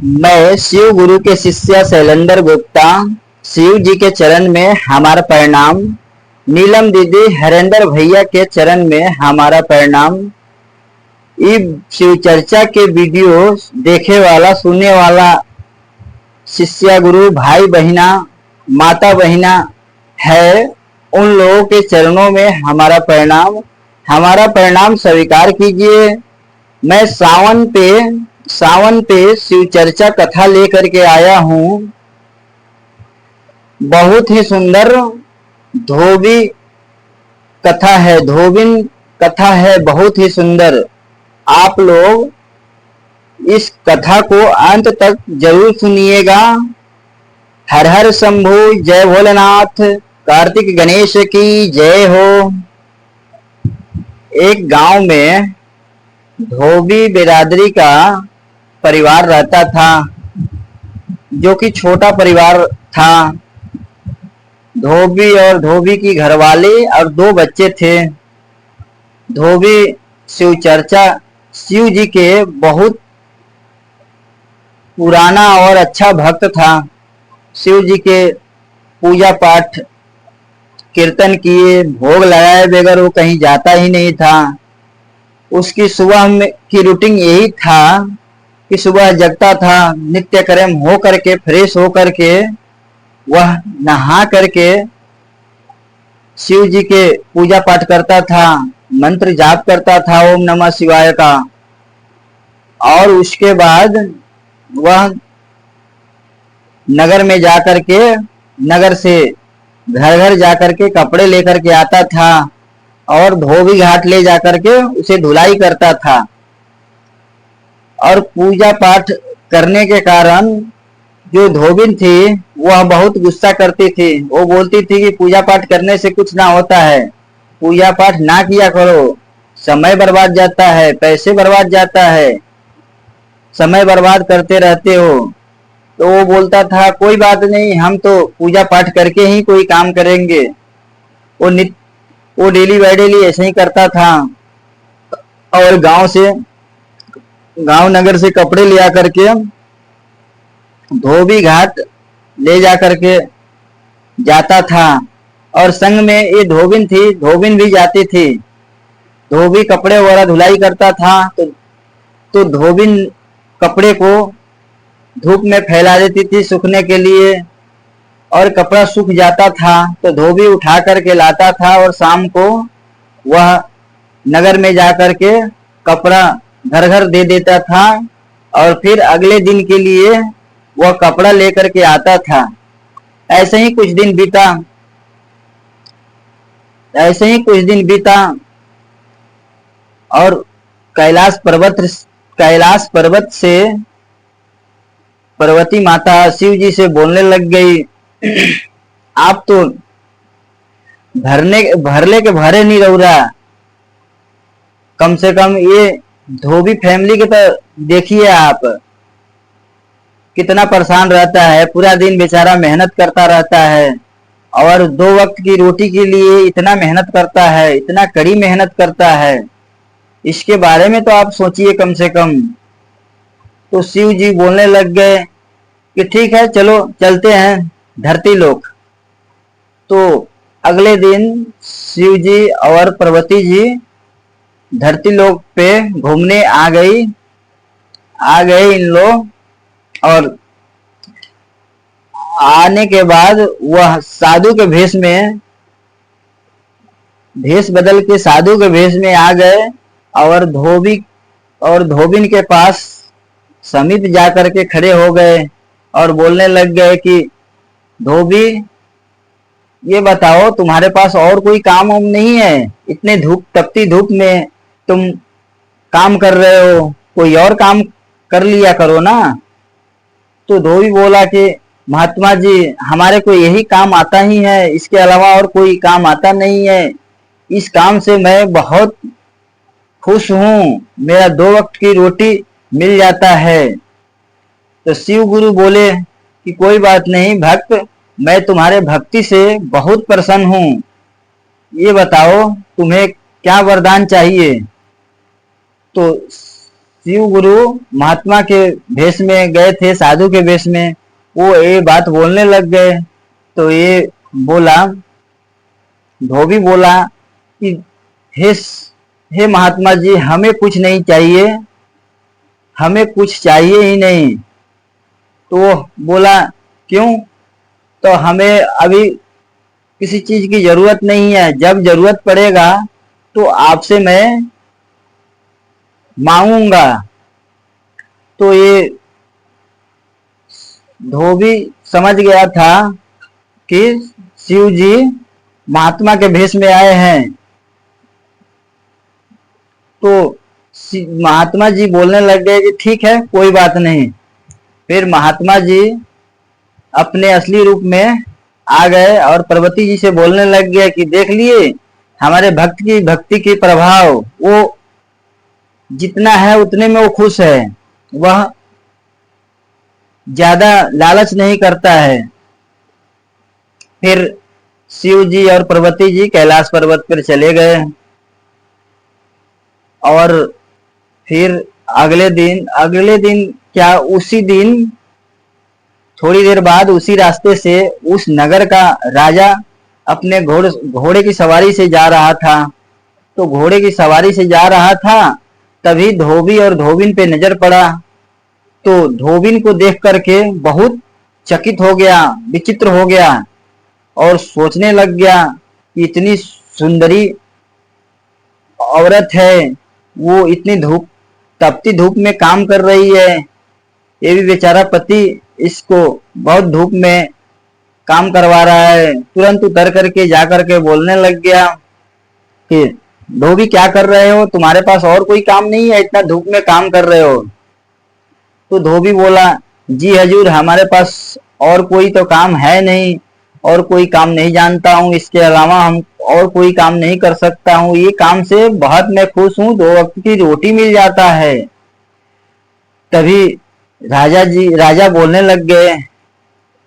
मैं शिव गुरु के शिष्य शैलेंद्र गुप्ता। शिव जी के चरण में हमारा प्रणाम। नीलम दीदी, हरेंद्र भैया के चरण में हमारा प्रणाम। ये शिव चर्चा के वीडियो देखे वाला सुनने वाला शिष्य गुरु भाई बहिना माता बहिना है, उन लोगों के चरणों में हमारा प्रणाम स्वीकार कीजिए। मैं सावन पे शिव चर्चा कथा लेकर के आया हूँ। बहुत ही सुंदर धोबी कथा है, धोबिन कथा है, बहुत ही सुंदर। आप लोग इस कथा को अंत तक जरूर सुनिएगा। हर हर शंभु, जय भोलेनाथ, कार्तिक गणेश की जय हो। एक गांव में धोबी बिरादरी का परिवार रहता था, जो कि छोटा परिवार था। धोबी और धोबी की घरवाली और 2 बच्चे थे। धोबी शिव जी के बहुत पुराना और अच्छा भक्त था। शिव जी के पूजा पाठ कीर्तन किए, भोग लगाए बगैर वो कहीं जाता ही नहीं था। उसकी सुबह में की रूटीन यही था कि सुबह जगता था, नित्य कर्म हो करके फ्रेश हो करके वह नहा करके शिव जी के पूजा पाठ करता था, मंत्र जाप करता था ओम नमः शिवाय का। और उसके बाद वह नगर में जाकर के, नगर से घर घर जाकर के कपड़े लेकर के आता था और धोबी घाट ले जाकर के उसे धुलाई करता था। और पूजा पाठ करने के कारण जो धोबिन थी वह बहुत गुस्सा करती थी। वो बोलती थी कि पूजा पाठ करने से कुछ ना होता है, पूजा पाठ ना किया करो, समय बर्बाद जाता है, पैसे बर्बाद जाता है, समय बर्बाद करते रहते हो। तो वो बोलता था कोई बात नहीं, हम तो पूजा पाठ करके ही कोई काम करेंगे। वो डेली बाय डेली ऐसे ही करता था। और गांव नगर से कपड़े ले आकर के धोबी घाट ले जा करके जाता था। और संग में ये धोबिन थी, धोबिन भी जाती थी। धोबी कपड़े वगैरह धुलाई करता था तो धोबिन कपड़े को धूप में फैला देती थी सूखने के लिए। और कपड़ा सूख जाता था तो धोबी उठा करके लाता था और शाम को वह नगर में जाकर के कपड़ा घर घर दे देता था। और फिर अगले दिन के लिए वह कपड़ा लेकर के आता था। ऐसे ही कुछ दिन बीता और कैलाश पर्वत से पार्वती माता शिव जी से बोलने लग गई, आप तो भरले के भरे नहीं रह रहा, कम से कम ये धोबी फैमिली के तो देखिए आप, कितना परेशान रहता है, पूरा दिन बेचारा मेहनत करता रहता है और 2 वक्त की रोटी के लिए इतना मेहनत करता है, इतना कड़ी मेहनत करता है। इसके बारे में तो आप सोचिए कम से कम। तो शिव जी बोलने लग गए कि ठीक है, चलो चलते हैं धरती लोक। तो अगले दिन शिव जी और पार्वती जी धरती लोक पे घूमने आ गए इन लोग। और आने के बाद वह साधु के भेष बदल के साधु के भेष में आ गए और धोबिन के पास समीप जाकर के खड़े हो गए और बोलने लग गए कि धोबी, ये बताओ तुम्हारे पास और कोई काम नहीं है? इतने तपती धूप में तुम काम कर रहे हो, कोई और काम कर लिया करो ना। तो धोबी बोला कि महात्मा जी, हमारे को यही काम आता ही है, इसके अलावा और कोई काम आता नहीं है। इस काम से मैं बहुत खुश हूँ, मेरा 2 वक्त की रोटी मिल जाता है। तो शिव गुरु बोले कि कोई बात नहीं भक्त, मैं तुम्हारे भक्ति से बहुत प्रसन्न हूँ, ये बताओ तुम्हें क्या वरदान चाहिए। तो शिव गुरु महात्मा के भेष में गए थे, साधु के भेष में, वो ये बात बोलने लग गए। तो ये बोला, धोबी बोला कि हे हे महात्मा जी, हमें कुछ नहीं चाहिए, हमें कुछ चाहिए ही नहीं। तो बोला क्यों? तो हमें अभी किसी चीज की जरूरत नहीं है, जब जरूरत पड़ेगा तो आपसे मैं मांगूंगा। तो ये धोबी समझ गया था कि शिव जी महात्मा के भेष में आए हैं। तो महात्मा जी बोलने लग गए कि ठीक है, कोई बात नहीं। फिर महात्मा जी अपने असली रूप में आ गए और पार्वती जी से बोलने लग गए कि देख लिए, हमारे भक्ति की प्रभाव, वो जितना है उतने में वो खुश है, वह ज्यादा लालच नहीं करता है। फिर शिव जी और पार्वती जी कैलाश पर्वत पर चले गए और फिर अगले दिन क्या, उसी दिन थोड़ी देर बाद उसी रास्ते से उस नगर का राजा अपने घोड़े की सवारी से जा रहा था। तो घोड़े की सवारी से जा रहा था, तभी धोबी और धोबिन पे नजर पड़ा। तो धोबिन को देख करके बहुत चकित हो गया, विचित्र हो गया और सोचने लग गया कि इतनी सुंदरी औरत है, वो इतनी तपती धूप में काम कर रही है, ये भी बेचारा पति इसको बहुत धूप में काम करवा रहा है। तुरंत उतर करके जा करके बोलने लग गया कि धोबी क्या कर रहे हो, तुम्हारे पास और कोई काम नहीं है, इतना धूप में काम कर रहे हो? तो धोबी बोला, जी हजूर, हमारे पास और कोई तो काम है नहीं, और कोई काम नहीं जानता हूँ, इसके अलावा हम और कोई काम नहीं कर सकता हूँ, ये काम से बहुत मैं खुश हूँ, 2 वक्त की रोटी मिल जाता है। तभी राजा बोलने लग गए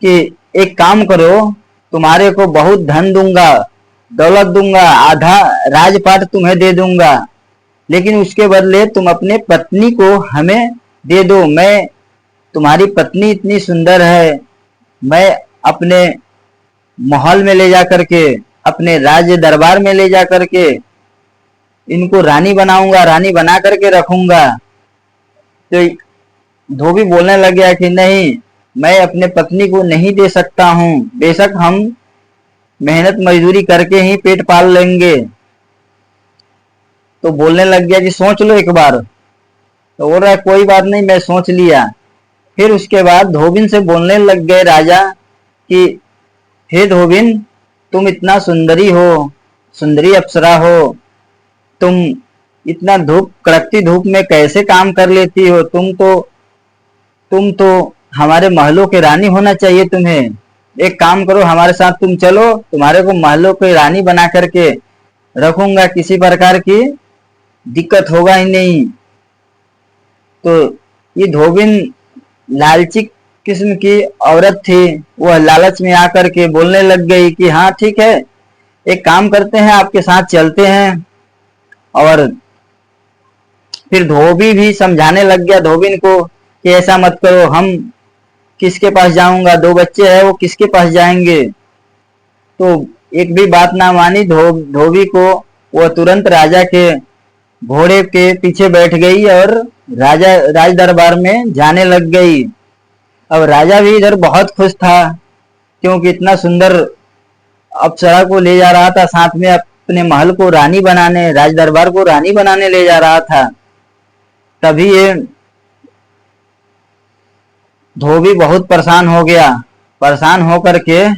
कि एक काम करो, तुम्हारे को बहुत धन दूंगा, दौलत दूंगा, आधा राजपाट तुम्हें दे दूंगा, लेकिन उसके बदले तुम अपने पत्नी को हमें दे दो। मैं, तुम्हारी पत्नी इतनी सुंदर है, मैं अपने महल में ले जा करके, अपने राज्य दरबार में ले जा करके इनको रानी बनाऊंगा, रानी बना करके रखूंगा। तो धोबी बोलने लग गया कि नहीं, मैं अपने पत्नी को नहीं दे सकता हूँ, बेशक हम मेहनत मजदूरी करके ही पेट पाल लेंगे। तो बोलने लग गया कि सोच लो एक बार। तो बोल रहा है कोई बात नहीं, मैं सोच लिया। फिर उसके बाद धोबिन से बोलने लग गए राजा कि हे धोबिन, तुम इतना सुंदरी हो, सुंदरी अप्सरा हो, तुम इतना कड़कती धूप में कैसे काम कर लेती हो? तुम तो हमारे महलों के रानी होना चाहिए तुम्हें। एक काम करो, हमारे साथ तुम चलो, तुम्हारे को महलों की रानी बना करके रखूंगा, किसी प्रकार की दिक्कत होगा ही नहीं। तो ये धोबिन लालची किस्म की औरत थी, वह लालच में आकर के बोलने लग गई कि हाँ ठीक है, एक काम करते हैं, आपके साथ चलते हैं। और फिर धोबी भी समझाने लग गया धोबिन को कि ऐसा मत करो, हम किसके पास जाऊंगा, 2 बच्चे हैं, वो किसके पास जाएंगे? तो एक भी बात ना मानी धोबी को, वो तुरंत राजा के घोड़े के पीछे बैठ गई और राज दरबार में जाने लग गई। अब राजा भी इधर बहुत खुश था, क्योंकि इतना सुंदर अप्सरा को ले जा रहा था, साथ में अपने महल को रानी बनाने, राज दरबार को रानी बनाने ले जा रहा था। तभी ये धोबी बहुत परेशान हो गया। परेशान होकर के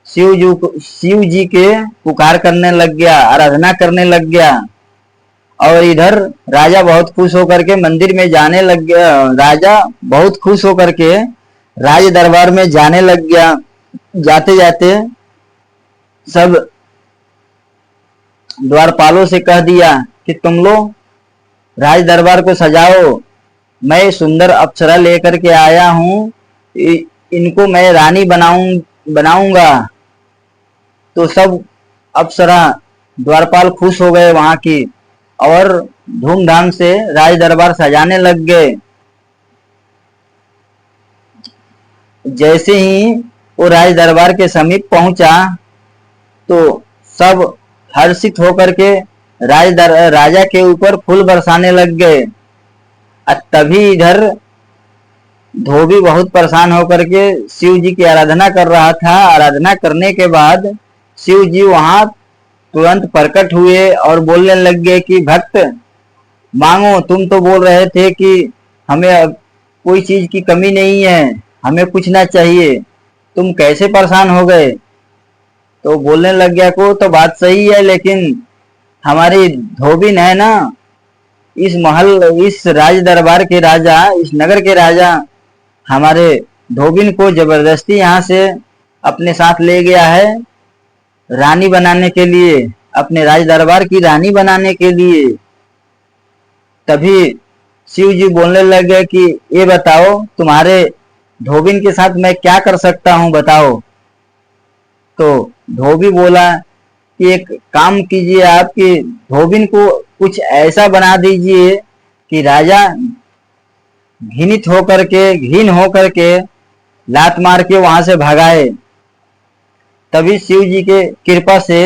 शिव जी के पुकार करने लग गया, आराधना करने लग गया। और इधर राजा बहुत खुश होकर के मंदिर में जाने लग गया। राजा बहुत खुश होकर के राज दरबार में जाने लग गया। जाते जाते सब द्वारपालों से कह दिया कि तुम लोग राज दरबार को सजाओ, मैं सुंदर अप्सरा लेकर के आया हूँ, इनको मैं रानी बनाऊंगा। तो सब अप्सरा द्वारपाल खुश हो गए वहां की, और धूमधाम से राज दरबार सजाने लग गए। जैसे ही वो राज दरबार के समीप पहुंचा तो सब हर्षित होकर के राजा के ऊपर फूल बरसाने लग गए। तभी इधर धोबी बहुत परेशान होकर के शिव जी की आराधना कर रहा था। आराधना करने के बाद शिव जी वहां तुरंत प्रकट हुए और बोलने लग गए कि भक्त मांगो, तुम तो बोल रहे थे कि हमें कोई चीज की कमी नहीं है, हमें कुछ ना चाहिए, तुम कैसे परेशान हो गए? तो बोलने लग गया को तो बात सही है, लेकिन हमारी धोबिन है ना, इस राज दरबार के राजा, इस नगर के राजा हमारे धोबिन को जबरदस्ती यहाँ से अपने साथ ले गया है रानी बनाने के लिए, अपने राज दरबार की रानी बनाने के लिए। तभी शिव जी बोलने लग गए कि ये बताओ तुम्हारे धोबिन के साथ मैं क्या कर सकता हूँ, बताओ। तो धोबी बोला कि एक काम कीजिए, आपकी धोबिन को कुछ ऐसा बना दीजिए कि राजा घिन होकर के लात मार के वहां से भगाए। तभी शिव जी के कृपा से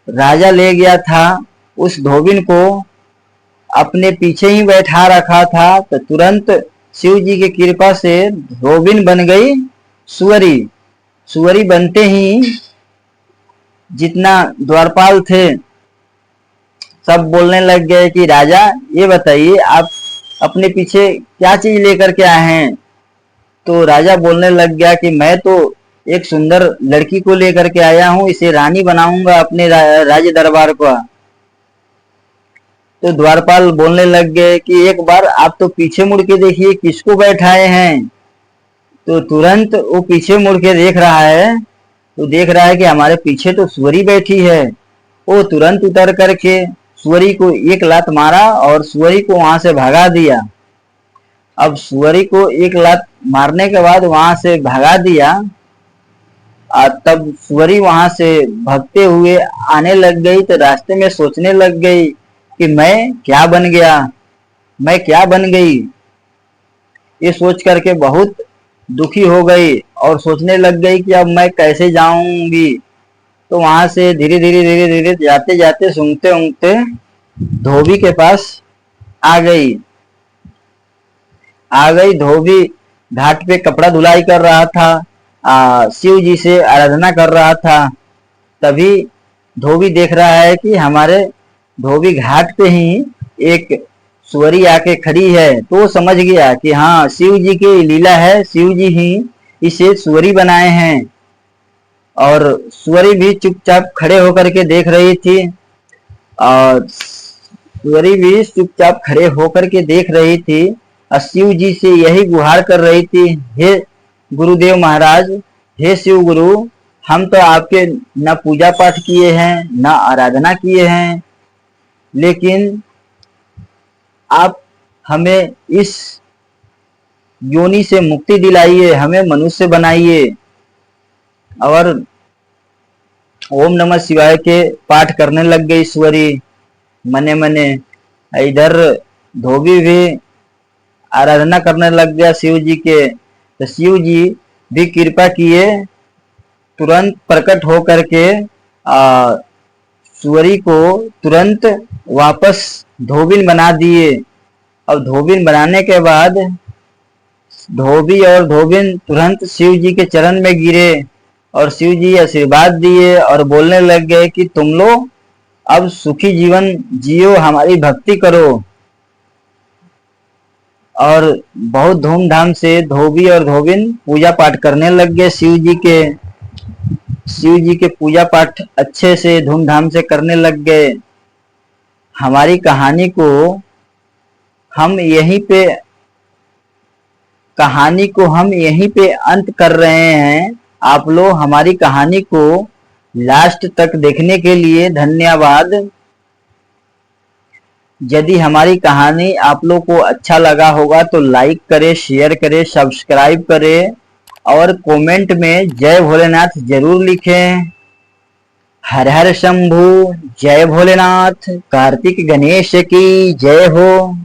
राजा ले गया था उस धोबिन को, अपने पीछे ही बैठा रखा था। तो तुरंत शिव जी की कृपा से धोबिन बन गई सुअरी। सुअरी बनते ही जितना द्वारपाल थे सब बोलने लग गए कि राजा ये बताइए आप अपने पीछे क्या चीज लेकर के आए हैं? तो राजा बोलने लग गया कि मैं तो एक सुंदर लड़की को लेकर के आया हूं, इसे रानी बनाऊंगा अपने राज्य दरबार का। तो द्वारपाल बोलने लग गए कि एक बार आप तो पीछे मुड़ के देखिए किसको बैठाए हैं। तो तुरंत वो पीछे मुड़ के देख रहा है, तो देख रहा है कि हमारे पीछे तो सुअरी बैठी है। वो तुरंत उतर करके सुअरी को एक लात मारा और सुअरी को वहां से भगा दिया। अब सुअरी को एक लात मारने के बाद वहां से भगा दिया, तब सुअरी वहां से भागते हुए आने लग गई। तो रास्ते में सोचने लग गई कि मैं क्या बन गया, मैं क्या बन गई। ये सोच करके बहुत दुखी हो गई और सोचने लग गई कि अब मैं कैसे जाऊंगी। तो वहां से धीरे धीरे जाते जाते सूंघते ऊँघते धोबी के पास आ गई। धोबी घाट पे कपड़ा धुलाई कर रहा था, शिव जी से आराधना कर रहा था। तभी धोबी देख रहा है कि हमारे धोबी घाट पे ही एक सुअरी आके खड़ी है। तो वो समझ गया कि हाँ शिव जी की लीला है, शिव जी ही इसे सुअरी बनाए हैं। और सुअरी भी चुपचाप खड़े होकर के देख रही थी, और सुअरी भी चुपचाप खड़े होकर के देख रही थी और शिव जी से यही गुहार कर रही थी, हे गुरुदेव महाराज, हे शिव गुरु, हम तो आपके न पूजा पाठ किए हैं न आराधना किए हैं, लेकिन आप हमें इस योनि से मुक्ति दिलाइए, हमें मनुष्य बनाइए। और ओम नमः शिवाय के पाठ करने लग गई सुअरी मने मने। इधर धोबी भी आराधना करने लग गया शिव जी के। तो शिव जी भी कृपा किए, तुरंत प्रकट हो करके सुअरी को तुरंत वापस धोबिन बना दिए। अब धोबिन बनाने के बाद धोबी और धोबिन तुरंत शिव जी के चरण में गिरे और शिव जी आशीर्वाद दिए और बोलने लग गए कि तुम लोग अब सुखी जीवन जियो, हमारी भक्ति करो। और बहुत धूमधाम से धोबी और धोबिन पूजा पाठ करने लग गए शिव जी के पूजा पाठ अच्छे से धूमधाम से करने लग गए। हमारी कहानी को हम यहीं पे अंत कर रहे हैं। आप लोग हमारी कहानी को लास्ट तक देखने के लिए धन्यवाद। यदि हमारी कहानी आप लोग को अच्छा लगा होगा तो लाइक करें, शेयर करें, सब्सक्राइब करें और कमेंट में जय भोलेनाथ जरूर लिखें। हर हर शंभू, जय भोलेनाथ, कार्तिक गणेश की जय हो।